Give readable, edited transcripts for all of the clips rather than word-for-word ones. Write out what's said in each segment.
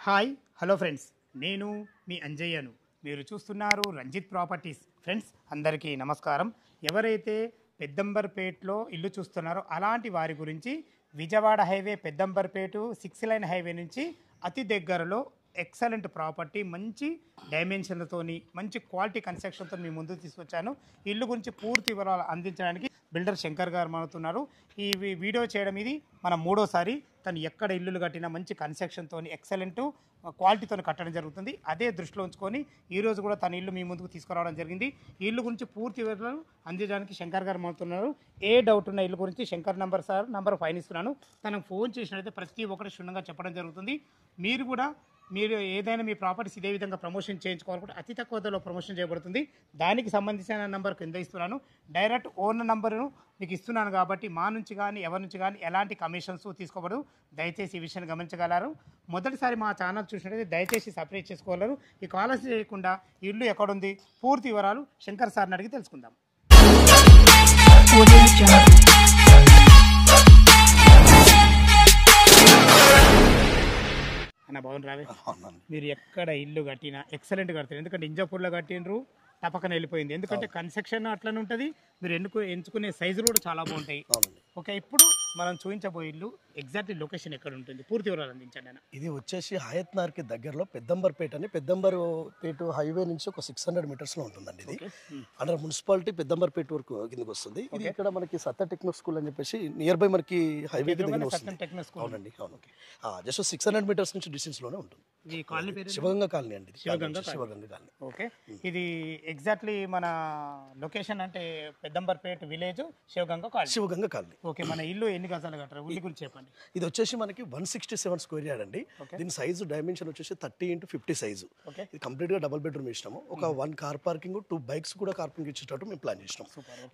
Hi hello friends, నేను మీ అంజయ్యను. మీరు చూస్తున్నారు రంజిత్ ప్రాపర్టీస్. ఫ్రెండ్స్ అందరికీ నమస్కారం. ఎవరైతే పెద్దంబర్పేటలో ఇల్లు చూస్తున్నారో అలాంటి వారి గురించి Vijayawada highway Peddamberpet 6 line highway నుంచి అతి దగ్గరలో ఎక్సలెంట్ ప్రాపర్టీ, మంచి డైమెన్షన్లతోని, మంచి క్వాలిటీ కన్స్ట్రక్షన్తో మీ ముందుకు తీసుకొచ్చాను. ఇల్లు గురించి పూర్తి వివరాలు అందించడానికి బిల్డర్ శంకర్ గారు మనతున్నారు. ఈ వీడియో చేయడం ఇది మన మూడోసారి. తను ఎక్కడ ఇల్లులు కట్టినా మంచి కన్స్ట్రక్షన్తో ఎక్సలెంట్ క్వాలిటీతో కట్టడం జరుగుతుంది. అదే దృష్టిలో ఉంచుకొని ఈరోజు కూడా తన ఇల్లు మీ ముందుకు తీసుకురావడం జరిగింది. ఈ ఇల్లు గురించి పూర్తి వివరాలు అందించడానికి శంకర్ గారు మనతున్నారు. ఏ డౌట్ ఉన్న ఇల్లు గురించి శంకర్ నంబర్ 5 ఇస్తున్నాను. తనకు ఫోన్ చేసినట్లయితే ప్రతి ఒక్కటి క్షుణ్ణంగా చెప్పడం జరుగుతుంది. మీరు ఏదైనా మీ ప్రాపర్టీస్ ఇదే విధంగా ప్రమోషన్ చేయించుకోవాలనుకుంటే అతి తక్కువ ధరలో ప్రమోషన్ చేయబడుతుంది. దానికి సంబంధించిన నంబర్ కింద ఇస్తున్నాను. డైరెక్ట్ ఓన్ నంబర్ను మీకు ఇస్తున్నాను కాబట్టి మా నుంచి కానీ ఎవరి నుంచి కానీ ఎలాంటి కమిషన్స్ తీసుకోబడదు. దయచేసి ఈ విషయాన్ని గమనించగలరు. మొదటిసారి మా ఛానల్ చూసినట్లయితే దయచేసి సబ్స్క్రైబ్ చేసుకోగలరు. ఈ కాలర్స్ చేయకుండా ఇల్లు ఎక్కడుంది పూర్తి వివరాలు శంకర్ సార్ని అడిగి తెలుసుకుందాం. అన్న బాగుంది రావే. మీరు ఎక్కడ ఇల్లు కట్టినా ఎక్సలెంట్ కడతారు. ఎందుకంటే ఇంజాపూర్లో కట్టినరు టపకన వెళ్ళిపోయింది. ఎందుకంటే కన్స్ట్రక్షన్ అట్లనే ఉంటుంది. మీరు ఎంచుకునే సైజులు కూడా చాలా బాగుంటాయి. ఓకే, ఇప్పుడు మనం చూపించబోయే ఇల్లు ఎగ్జాక్ట్లీ లొకేషన్ ఎక్కడ ఉంటుంది పూర్తి వివరాలు అందించండి అన్న. ఇది వచ్చేసి హయత్నార్కి దగ్గరలో పెద్దంబర్పేట అని, పెద్దంబర్పేట హైవే నుంచి ఒక 600 మీటర్స్లో ఉంటుందండి. ఇది అండర్ మున్సిపాలిటీ పెద్దంబర్పేట వరకు కిందకి వస్తుంది. ఇది ఇక్కడ మనకి సత్య టెక్నో స్కూల్ అని చెప్పేసి నియర్ బై మనకి హైవే దగ్గర వస్తుంది. అవునండి, అవును. జస్ట్ 600 మీటర్స్ నుంచి డిస్టెన్స్ లోనే ఉంటుంది. ఈ కాలనీ పేరు శివగంగా కాలనీ అండి. శివగంగా కాలనీ. ఓకే, ఇది ఎగ్జాక్ట్లీ మన లొకేషన్ అంటే Peddamberpet village Shivaganga colony. Okay, మన ఇల్లు ఎన్ని గజాలు కట్టారు ఇల్లు గురించి చెప్పండి. ఇది వచ్చేసి మనకి 167 స్క్వేర్ యార్డ్ అండి. దీని సైజు డైమెన్షన్ వచ్చేసి 30x50 సైజు. ఇది కంప్లీట్ గా డబుల్ బెడ్రూమ్ ఇచ్చినాము. ఒక 1 కార్ పార్కింగ్, 2 బైక్స్ కూడా కార్ పార్కింగ్ ఇచ్చేటట్టు మేము ప్లాన్ చేసినాం.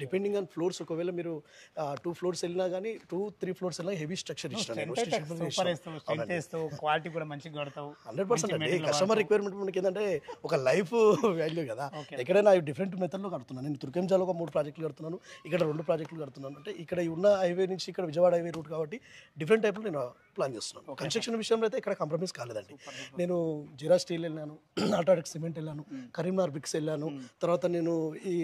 డిపెండింగ్ ఆన్ ఫ్లోర్స్, ఒకవేళ మీరు 2 ఫ్లోర్స్ వెళ్ళినా కానీ 2-3 ఫ్లోర్స్ వెళ్ళినా హెవీ స్ట్రక్చర్ ఇచ్చినాం. క్వాలిటీ కూడా మంచిగా కడతావు. 100% అండి. కస్టమర్ రిక్వైర్మెంట్ మనకి ఏంటంటే ఒక లైఫ్ వాల్యూ కదా. ఎక్కడైనా డిఫరెంట్ మెథడ్లో కడుతున్నాను. నేను తుర్కెంజాలో ఒక 3 ప్రాజెక్టులు కడుతున్నాను, ఇక్కడ 2 ప్రాజెక్టులు కడుతున్నాను. అంటే ఇక్కడ ఉన్న హైవే నుంచి ఇక్కడ విజయవాడ హైవే రూట్ కాబట్టి డిఫరెంట్ టైప్లో నేను ప్లాన్ చేస్తున్నాను. కన్స్ట్రక్షన్ విషయంలో అయితే ఇక్కడ కాంప్రమైజ్ కాలేదండి. నేను జిరా స్టీల్ వెళ్ళాను, ఆల్ట్రాటెక్ సిమెంట్ వెళ్ళాను, కరీంనగర్ బ్రిక్స్ వెళ్ళాను. తర్వాత నేను ఈ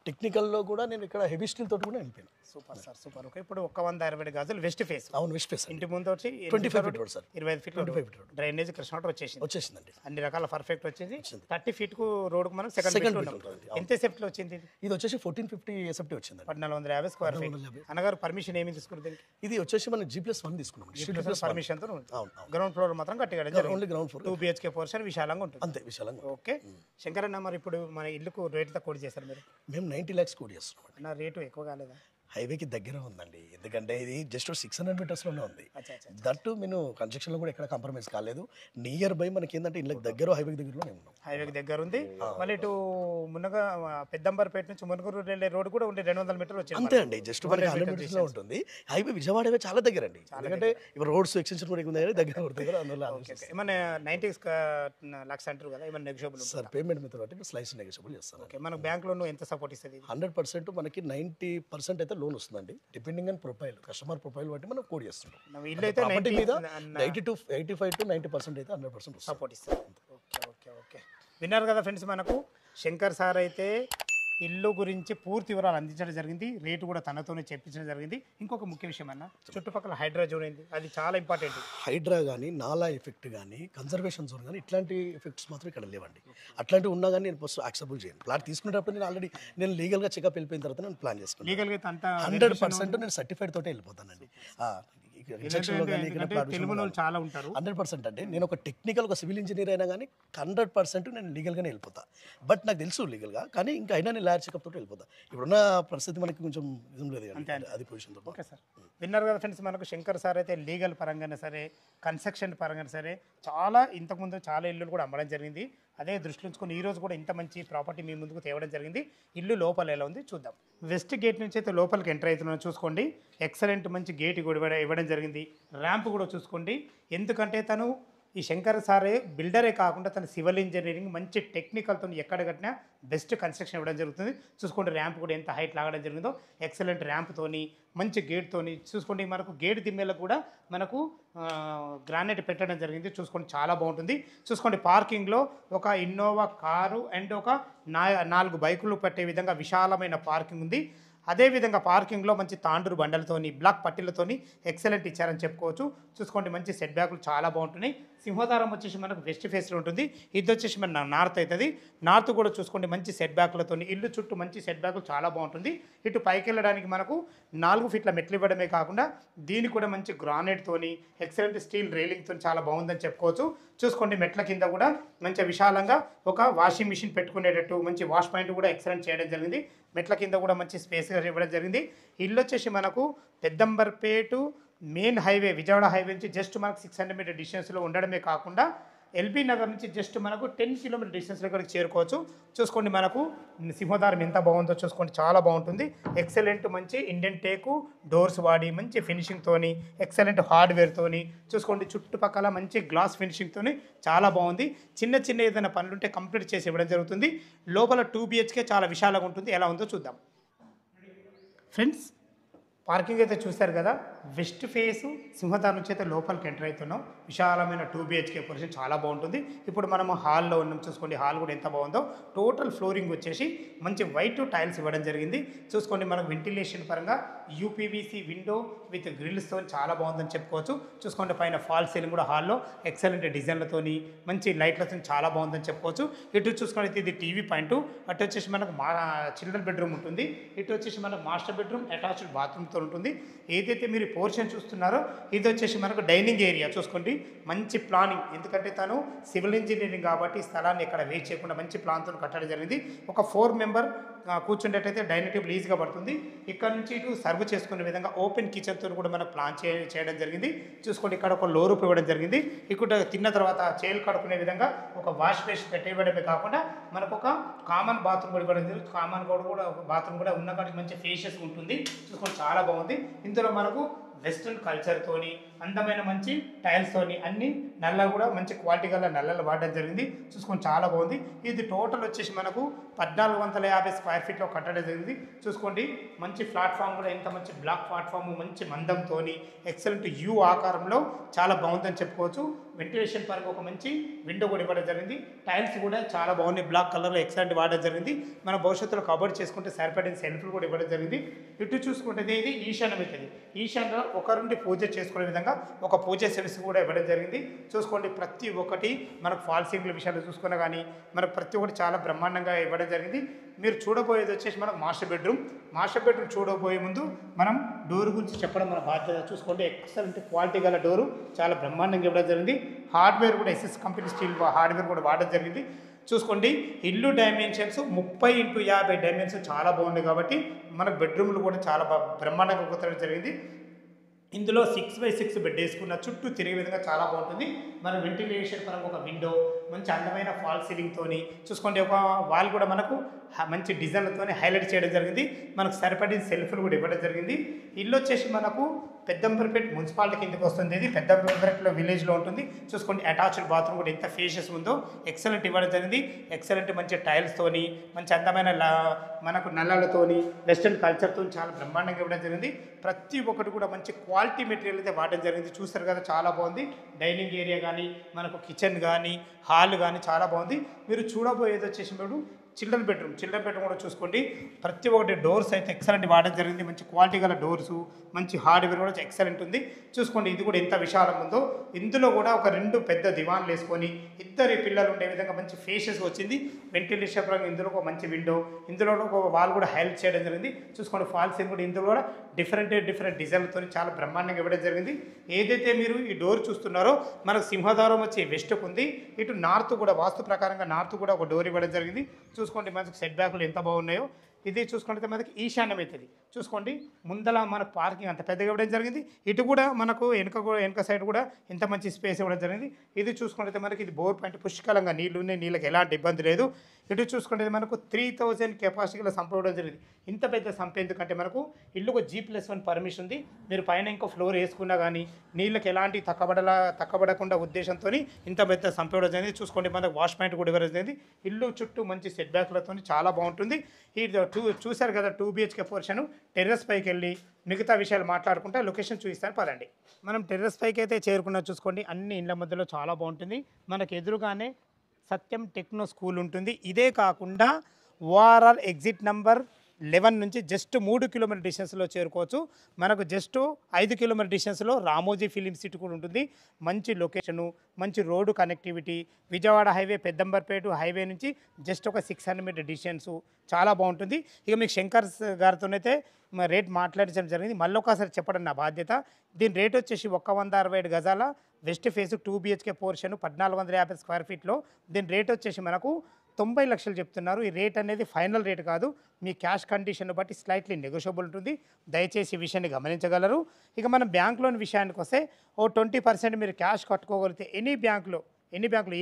టెక్నికల్లో కూడా నేను ఇక్కడ హెవీ స్టీల్ తోటి కూడా వెళ్ళిపోయాను. Super sir, super. ఓకే, ఇప్పుడు 120 గజాలు వెస్ట్ ఫేస్. అవును, వెస్ట్ ఫేస్. ఇంటి ముందు వచ్చి 25 feet road sir. 25 feet road. Drainage Krishna water వచ్చేసిందండి. అన్ని రకాల పర్ఫెక్ట్ వచ్చింది. 30 ఫీట్ కు రోడ్ కు మనం సెకండ్ ఎంత సేఫ్టీ వచ్చింది? ఇది వచ్చేసి 1450 ఎస్ఎఫ్టీ వచ్చింది. 1450 స్క్వేర్ ఫీట్. అన్నగారు పర్మిషన్ ఏమి తీసుకున్నారు? ఇది వచ్చేసి మనం G+1 తీసుకున్నాం. పర్మిషన్ తో గ్రౌండ్ ఫ్లోర్ మాత్రం కట్టిగా only ground floor 2 BHK portion విశాలంగా ఉంటుంది. అంతే విశాలంగా. ఓకే, శంకర్ అన్న, మరి ఇప్పుడు మన ఇల్లుకు రేట్ తో కోడ్ చేస్తారు మీరు? మేము 90 lakhs కోడ్ చేస్తున్నాం. నా రేటు ఎక్కువ కాలేదా? హైవేకి దగ్గర ఉందండి. ఎందుకంటే ఇది జస్ట్ 600 మీటర్స్లోనే ఉంది. దట్టు నేను కన్స్ట్రక్షన్లో కూడా ఎక్కడ కాంప్రమైజ్ కాలేదు. నియర్ బై మనకి ఏంటంటే ఇళ్ళకి దగ్గర హైవేకి దగ్గరలోనే ఉన్నాం. హైవేకి దగ్గర ఉంది. మళ్ళీ ఇటు మున్నగా పెద్దంబర్పేట నుంచి మునుగోడు వెళ్ళే రోడ్ కూడా ఉండే 200 మీటర్లు వచ్చింది. అంతే అండి, జస్ట్ మనకి 100 మీటర్స్లో ఉంటుంది. హైవే విజయవాడ హైవే చాలా దగ్గర అండి. ఎందుకంటే ఇప్పుడు రోడ్స్ ఎక్స్టెన్షన్ కూడా దగ్గర పడుతుంది. అందువల్ల ఏమన్నా 90 lakhs అంటారు కదా, ఏమన్నా నెగోషియబుల్ సార్ పేమెంట్ మీద బట్టి స్లైస్ నెగోషియబుల్ చేస్తాను. ఓకే, మనకు బ్యాంక్ లోన్ ఎంత సపోర్ట్ ఇస్తుంది? 100% మనకి 90% అయితే లోన్ వస్తుందండి. Depending on profile, customer profile బట్టి మనం కోడ్ చేస్తున్నాం. ఇల్లు అయితే 85 to 90% అయితే 100% సపోర్ట్ ఇస్తాం. ఓకే ఓకే ఓకే, విన్నారు కదా ఫ్రెండ్స్. మనకు శంకర్ సార్ అయితే ఇల్లు గురించి పూర్తి వివరాలు అందించడం జరిగింది. రేటు కూడా తనతోనే చెప్పించడం జరిగింది. ఇంకొక ముఖ్య విషయం అన్న, చుట్టుపక్కల హైడ్రా జోన్ అయింది, అది చాలా ఇంపార్టెంట్. హైడ్రా కానీ, నాలా ఎఫెక్ట్ కానీ, కన్జర్వేషన్ జోన్ కానీ ఇట్లాంటి ఎఫెక్ట్స్ మాత్రం ఇక్కడ లేవండి. అట్లాంటివి ఉన్నా కానీ నేను ఫస్ట్ యాక్సెప్ట్ చేయను. ప్లాట్ తీసుకునేటప్పుడు నేను లీగల్గా చెకప్ వెళ్ళిపోయిన తర్వాత నేను ప్లాన్ చేసుకున్నాను. లీగల్గా 100% నేను సర్టిఫైడ్ తోటే వెళ్ళిపోతానండి. చాలా ఉంటారు. 100% అంటే నేను ఒక టెక్నికల్, ఒక సివిల్ ఇంజనీర్ అయినా కానీ 100% నేను లీగల్గానే వెళ్ళిపోతా. బట్ నాకు తెలుసు లీగల్గా, కానీ ఇంకా అయినా నేను లాయర్ చెకప్ తోటి వెళ్ళిపోతా. ఇప్పుడున్న పరిస్థితి మనకి కొంచెం నిజం లేదు, అది పొజిషన్. ఓకే సార్, విన్నారు కదా ఫ్రెండ్స్. మనకు శంకర్ సార్ అయితే లీగల్ పరంగానే సరే, కన్స్ట్రక్షన్ పరంగా సరే చాలా ఇంతకుముందు చాలా ఇల్లులు కూడా అమ్మడం జరిగింది. అదే దృష్టిలో ఉంచుకొని ఈరోజు కూడా ఇంత మంచి ప్రాపర్టీ మీ ముందుకు తేవడం జరిగింది. ఇల్లు లోపల ఎలా ఉంది చూద్దాం. వెస్ట్ గేట్ నుంచి అయితే లోపలికి ఎంటర్ అవుతున్నాం చూసుకోండి. ఎక్సలెంట్ మంచి గేట్ కూడా ఇవ్వడం జరిగింది. ర్యాంప్ కూడా చూసుకోండి. ఎందుకంటే తను ఈ శంకర్ సారే బిల్డరే కాకుండా తన సివిల్ ఇంజనీరింగ్ మంచి టెక్నికల్తో ఎక్కడ కట్టినా బెస్ట్ కన్స్ట్రక్షన్ ఇవ్వడం జరుగుతుంది. చూసుకోండి ర్యాంప్ కూడా ఎంత హైట్ లాగడం జరిగిందో, ఎక్సలెంట్ ర్యాంప్తోని మంచి గేట్తోని. చూసుకోండి మనకు గేట్ దిమ్మేలకు కూడా మనకు గ్రానైట్ పెట్టడం జరిగింది. చూసుకోండి చాలా బాగుంటుంది. చూసుకోండి పార్కింగ్లో ఒక ఇన్నోవా కారు అండ్ ఒక 4 బైకులు పట్టే విధంగా విశాలమైన పార్కింగ్ ఉంది. అదేవిధంగా పార్కింగ్లో మంచి తాండూరు బండలతోని బ్లాక్ పట్టీలతోని ఎక్సలెంట్ ఇచ్చారని చెప్పుకోవచ్చు. చూసుకోండి మంచి సెట్ బ్యాక్లు చాలా బాగుంటున్నాయి. సింహద్వారం వచ్చేసి మనకు వెస్ట్ ఫేస్లో ఉంటుంది, ఇది వచ్చేసి మన నార్త్ అవుతుంది. నార్త్ కూడా చూసుకోండి మంచి సెట్ బ్యాక్లతో ఇల్లు చుట్టూ మంచి సెట్ బ్యాక్లు చాలా బాగుంటుంది. ఇటు పైకి వెళ్ళడానికి మనకు 4 ఫీట్ల మెట్లు ఇవ్వడమే కాకుండా దీనికి కూడా మంచి గ్రానైట్తోని ఎక్సలెంట్ స్టీల్ రైలింగ్తో చాలా బాగుందని చెప్పుకోవచ్చు. చూసుకోండి మెట్ల కింద కూడా మంచి విశాలంగా ఒక వాషింగ్ మిషన్ పెట్టుకునేటట్టు మంచి వాష్ పాయింట్ కూడా ఎక్సలెంట్ చేయడం జరిగింది. మెట్ల కింద కూడా మంచి స్పేస్గా ఇవ్వడం జరిగింది. ఇల్లు వచ్చేసి మనకు Peddamberpet main highway Vijayawada highway నుంచి జస్ట్ మనకు 600 మీటర్ డిస్టెన్స్లో ఉండడమే కాకుండా ఎల్బీ నగర్ నుంచి జస్ట్ మనకు 10 కిలోమీటర్ డిస్టెన్స్లో ఇక్కడికి చేరుకోవచ్చు. చూసుకోండి మనకు సింహద్వారం ఎంత బాగుందో చూసుకోండి, చాలా బాగుంటుంది. ఎక్సలెంట్ మంచి ఇండియన్ టేకు డోర్స్ వాడి మంచి ఫినిషింగ్తోని ఎక్సలెంట్ హార్డ్వేర్తోని చూసుకోండి చుట్టుపక్కల మంచి గ్లాస్ ఫినిషింగ్తోని చాలా బాగుంది. చిన్న చిన్న ఏదైనా పనులుంటే కంప్లీట్ చేసి ఇవ్వడం జరుగుతుంది. లోపల 2 BHK చాలా విశాలంగా ఉంటుంది. ఎలా ఉందో చూద్దాం ఫ్రెండ్స్. పార్కింగ్ అయితే చూశారు కదా, వెస్ట్ ఫేసు సింహద్వారం నుంచి అయితే లోపలికి ఎంటర్ అవుతున్నాం. విశాలమైన 2 BHK పొజిషన్ చాలా బాగుంటుంది. ఇప్పుడు మనము హాల్లో ఉన్నాం. చూసుకోండి హాల్ కూడా ఎంత బాగుందో. టోటల్ ఫ్లోరింగ్ వచ్చేసి మంచి వైట్ టైల్స్ ఇవ్వడం జరిగింది. చూసుకోండి మనకు వెంటిలేషన్ పరంగా UPVC విండో విత్ గ్రిల్స్తో చాలా బాగుందని చెప్పుకోవచ్చు. చూసుకోండి పైన ఫాల్ సీలింగ్ కూడా హాల్లో ఎక్సలెంట్ డిజైన్లతోని మంచి లైట్లతో చాలా బాగుందని చెప్పుకోవచ్చు. ఇటు చూసుకుంటే ఇది టీవీ పాయింట్, అటు వచ్చేసి మనకు చిల్డ్రన్ బెడ్రూమ్ ఉంటుంది. ఇటు వచ్చేసి మనకు మాస్టర్ బెడ్రూమ్ అటాచ్డ్ బాత్రూమ్తో ఉంటుంది. ఏదైతే మీరు పోర్షన్ చూస్తున్నారో ఇది వచ్చేసి మనకు డైనింగ్ ఏరియా. చూసుకోండి మంచి ప్లానింగ్, ఎందుకంటే తను సివిల్ ఇంజనీరింగ్ కాబట్టి స్థలాన్ని ఎక్కడ వేస్ట్ చేయకుండా మంచి ప్లాన్తో కట్టడం జరిగింది. ఒక 4 మెంబర్ కూర్చుండేటైతే డైనింగ్ టేబుల్ ఈజీగా పడుతుంది. ఇక్కడ నుంచి ఇటు సర్వ్ చేసుకునే విధంగా ఓపెన్ కిచెన్తో కూడా మనకు ప్లాన్ చేయడం జరిగింది. చూసుకోండి ఇక్కడ ఒక లో రూప్ ఇవ్వడం జరిగింది. ఇక్కడ తిన్న తర్వాత చేలు కడుక్కునే విధంగా ఒక వాష్ బేసిన్ పెట్టేయడమే కాకుండా మనకు ఒక కామన్ బాత్రూమ్ కూడా ఇవ్వడం జరిగింది. కామన్ కూడా ఒక బాత్రూమ్ కూడా ఉన్న కాడికి మంచి ఫేషియస్ ఉంటుంది. చూసుకోండి చాలా బాగుంది. ఇందులో మనకు వెస్ట్రన్ కల్చర్తోని అందమైన మంచి టైల్స్తోని అన్ని నల్ల కూడా మంచి క్వాలిటీ గల నల్లలు వాడడం జరిగింది. చూసుకొని చాలా బాగుంది. ఇది టోటల్ వచ్చేసి మనకు 1450 స్క్వేర్ ఫీట్లో కట్టడం జరిగింది. చూసుకోండి మంచి ప్లాట్ఫామ్ కూడా ఎంత మంచి బ్లాక్ ప్లాట్ఫామ్ మంచి మందంతోని ఎక్సలెంట్ యూ ఆకారంలో చాలా బాగుందని చెప్పుకోవచ్చు. వెంటిలేషన్ పరంగా ఒక మంచి విండో కూడా ఇవ్వడం జరిగింది. టైల్స్ కూడా చాలా బాగున్నాయి, బ్లాక్ కలర్లో ఎక్సలెంట్ వాడడం జరిగింది. మన భవిష్యత్తులో కబోర్డ్ చేసుకుంటే సరిపడిన సెల్ఫ్లు కూడా ఇవ్వడం జరిగింది. ఇటు చూసుకుంటే ఇది ఈశాన్యం అవుతుంది. ఈశాన్యంలో ఒకరుండి పూజ చేసుకునే విధంగా ఒక పూజ సెట్స్ కూడా ఇవ్వడం జరిగింది. చూసుకోండి ప్రతి ఒక్కటి మనకు ఫాల్ సీలింగ్ల విషయాలు చూసుకున్నా కానీ మనకు ప్రతి ఒక్కటి చాలా బ్రహ్మాండంగా ఇవ్వడం జరిగింది. మీరు చూడబోయేది వచ్చేసి మనకు మాస్టర్ బెడ్రూమ్. మాస్టర్ బెడ్రూమ్ చూడబోయే ముందు మనం డోర్ గురించి చెప్పడం మన బాధ్యత. చూసుకోండి ఎక్సలెంట్ క్వాలిటీ గల డోరు చాలా బ్రహ్మాండంగా ఇవ్వడం జరిగింది. హార్డ్వేర్ కూడా SS కంపెనీ స్టీల్ హార్డ్వేర్ కూడా వాడడం జరిగింది. చూసుకోండి ఇల్లు డైమెన్షన్స్ 30x50 డైమెన్షన్స్ చాలా బాగుంది కాబట్టి మనకు బెడ్రూమ్లు కూడా చాలా బ్రహ్మాండంగా కుదరడం జరిగింది. ఇందులో 6x6 బెడ్ వేసుకున్న చుట్టూ తిరిగే విధంగా చాలా బాగుంటుంది. మన వెంటిలేషన్ పరంగా ఒక విండో మంచి అందమైన ఫాల్ సీలింగ్తోని చూసుకోండి. ఒక వాల్ కూడా మనకు మంచి డిజైన్లతోని హైలైట్ చేయడం జరిగింది. మనకు సరిపడిన సెల్ఫ్లు కూడా ఇవ్వడం జరిగింది. ఇల్లు వచ్చేసి మనకు పెద్దంబర్పేట మున్సిపాలిటీ కిందకి వస్తుంది. ఇది పెద్దంబర్పేటలో విలేజ్లో ఉంటుంది. చూసుకోండి అటాచ్డ్ బాత్రూమ్ కూడా ఎంత ఫేషియస్ ఉందో ఎక్సలెంట్ ఇవ్వడం జరిగింది. ఎక్సలెంట్ మంచి టైల్స్తోని మంచి అందమైన మనకు నల్లలతోని వెస్టర్న్ కల్చర్తో చాలా బ్రహ్మాండంగా ఇవ్వడం జరిగింది. ప్రతి ఒక్కటి కూడా మంచి క్వాలిటీ మెటీరియల్ అయితే వాడడం జరిగింది. చూస్తారు కదా చాలా బాగుంది. డైనింగ్ ఏరియా కానీ మనకు కిచెన్ కానీ హాల్ కానీ చాలా బాగుంది. మీరు చూడబోయేది వచ్చేసి మీరు చిల్డ్రన్ బెడ్రూమ్ కూడా చూసుకోండి. ప్రతి ఒక్కటి డోర్స్ అయితే ఎక్సలెంట్ వాడడం జరిగింది. మంచి క్వాలిటీ గల డోర్సు మంచి హార్డ్వేర్ కూడా ఎక్సలెంట్ ఉంది. చూసుకోండి ఇది కూడా ఎంత విశాలం ఉందో. ఇందులో కూడా ఒక 2 పెద్ద దివాన్లు వేసుకొని 2 పిల్లలు ఉండే విధంగా మంచి ఫేషియస్ వచ్చింది. వెంటిలేషన్ పరంగా ఇందులో ఒక మంచి విండో, ఇందులో ఒక వాల్ కూడా హైలైట్ చేయడం జరిగింది. చూసుకోండి ఫాల్ సీలింగ్ కూడా ఇందులో కూడా డిఫరెంట్ డిజైన్లతో చాలా బ్రహ్మాండంగా ఇవ్వడం జరిగింది. ఏదైతే మీరు ఈ డోర్ చూస్తున్నారో మనకు సింహద్వారం వచ్చి వెస్ట్కు ఉంది. ఇటు నార్త్ కూడా వాస్తు ప్రకారంగా నార్త్ కూడా ఒక డోర్ ఇవ్వడం జరిగింది. చూసుకోండి మనకు సెట్ బ్యాక్లు ఎంత బాగున్నాయో. ఇది చూసుకుంటే మనకి ఈశాన్యం అవుతుంది. చూసుకోండి ముందల మనకు పార్కింగ్ అంత పెద్దగా ఇవ్వడం జరిగింది. ఇటు కూడా మనకు వెనక సైడ్ కూడా ఎంత మంచి స్పేస్ ఇవ్వడం జరిగింది. ఇది చూసుకుంటే మనకి ఇది బోర్ పాయింట్ పుష్కలంగా నీళ్లు ఉన్నాయి, నీళ్ళకి ఎలాంటి ఇబ్బంది లేదు. ఇటు చూసుకుంటే మనకు 3000 కెపాసిటీ గల సంప్ ఇవ్వడం జరిగింది. ఇంత పెద్ద సంప్ ఎందుకంటే మనకు ఇల్లుకు G+1 పర్మిషన్ ఉంది. మీరు పైన ఇంకో ఫ్లోర్ వేసుకున్నా కానీ నీళ్ళకి ఎలాంటి తక్కబడకుండా ఉద్దేశంతో ఇంత పెద్ద సంప్ ఇవ్వడం జరిగింది. చూసుకోండి మనకు వాష్ పాయింట్ కూడా ఇవ్వడం జరిగింది. ఇల్లు చుట్టూ మంచి సెట్ బ్యాక్లతో చాలా బాగుంటుంది. ఈ చూశారు కదా 2 BHK పోర్షన్. టెర్రస్ పైకి వెళ్ళి మిగతా విషయాలు మాట్లాడుకుంటే లొకేషన్ చూపిస్తాను పదండి. మనం టెర్రస్ పైకి అయితే చేరుకున్నా చూసుకోండి. అన్ని ఇళ్ళ మధ్యలో చాలా బాగుంటుంది. మనకు ఎదురుగానే సత్యం టెక్నో స్కూల్ ఉంటుంది. ఇదే కాకుండా ఓఆర్ఆర్ ఎగ్జిట్ నంబర్ 11 నుంచి జస్ట్ 3 కిలోమీటర్ డిస్టెన్స్లో చేరుకోవచ్చు. మనకు జస్ట్ 5 కిలోమీటర్ డిస్టెన్స్లో రామోజీ ఫిలిం సిటీ కూడా ఉంటుంది. మంచి లొకేషను, మంచి road connectivity, Vijayawada highway Peddamberpet highway నుంచి జస్ట్ ఒక 600 మీటర్ డిస్టెన్సు చాలా బాగుంటుంది. ఇక మీకు శంకర్ గారితోనైతే రేట్ మాట్లాడించడం జరిగింది. మళ్ళీ ఒకసారి చెప్పడం నా బాధ్యత. దీని రేట్ వచ్చేసి 167 గజాల west face 2 BHK portion 1450 square ఫీట్లో. దీని రేట్ వచ్చేసి మనకు 90 లక్షలు చెప్తున్నారు. ఈ రేట్ అనేది ఫైనల్ రేట్ కాదు. మీ క్యాష్ కండిషన్ బట్టి స్లైట్లీ నెగోషియబుల్ ఉంటుంది. దయచేసి ఈ విషయాన్ని గమనించగలరు. ఇక మనం బ్యాంక్ లోన్ విషయానికి వస్తే 20% మీరు క్యాష్ కట్టుకోగలిగితే ఏ బ్యాంకులో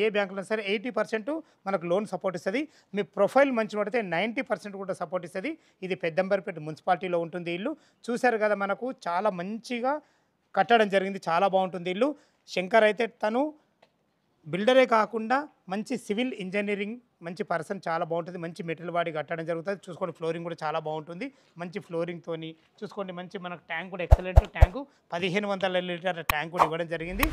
ఏ బ్యాంకులో సరే 80% మనకు లోన్ సపోర్ట్ ఇస్తుంది. మీ ప్రొఫైల్ మంచి పడితే 90% కూడా సపోర్ట్ ఇస్తుంది. ఇది పెద్దంబర్పేట మున్సిపాలిటీలో ఉంటుంది ఇల్లు. చూశారు కదా మనకు చాలా మంచిగా కట్టడం జరిగింది. చాలా బాగుంటుంది ఇల్లు. శంకర్ అయితే తను బిల్డరే కాకుండా మంచి సివిల్ ఇంజనీరింగ్ మంచి పర్సన్, చాలా బాగుంటుంది. మంచి మెటీరియల్ వాడి కట్టడం జరుగుతుంది. చూసుకోండి ఫ్లోరింగ్ కూడా చాలా బాగుంటుంది. మంచి ఫ్లోరింగ్తోని చూసుకోండి. మంచి మనకు ట్యాంక్ కూడా ఎక్సలెంట్ ట్యాంకు, 1500 లీటర్ల ట్యాంక్ కూడా ఇవ్వడం జరిగింది.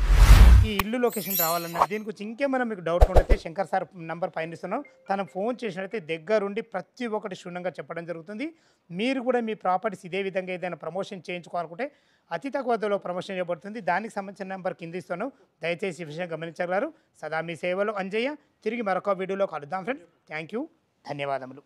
ఈ ఇల్లు లొకేషన్ రావాలన్నా దీని గురించి ఇంకేమైనా మీకు డౌట్ ఉంటే శంకర్ సార్ నంబర్ పైన ఇస్తున్నాం. తను ఫోన్ చేసినట్లయితే దగ్గరుండి ప్రతి ఒక్కటి క్షుణ్ణంగా చెప్పడం జరుగుతుంది. మీరు కూడా మీ ప్రాపర్టీస్ ఇదే విధంగా ఏదైనా ప్రమోషన్ చేయించుకోవాలనుకుంటే అతి తక్కువ ధరలో ప్రమోషన్ చేయబడుతుంది. దానికి సంబంధించిన నెంబర్ కింద ఇస్తాను. దయచేసి ఈ విషయం గమనించగలరు. సదా మీ సేవలో అంజయ్య. తిరిగి మరొక వీడియోలో కలుద్దాం ఫ్రెండ్స్. థ్యాంక్ యూ, ధన్యవాదములు.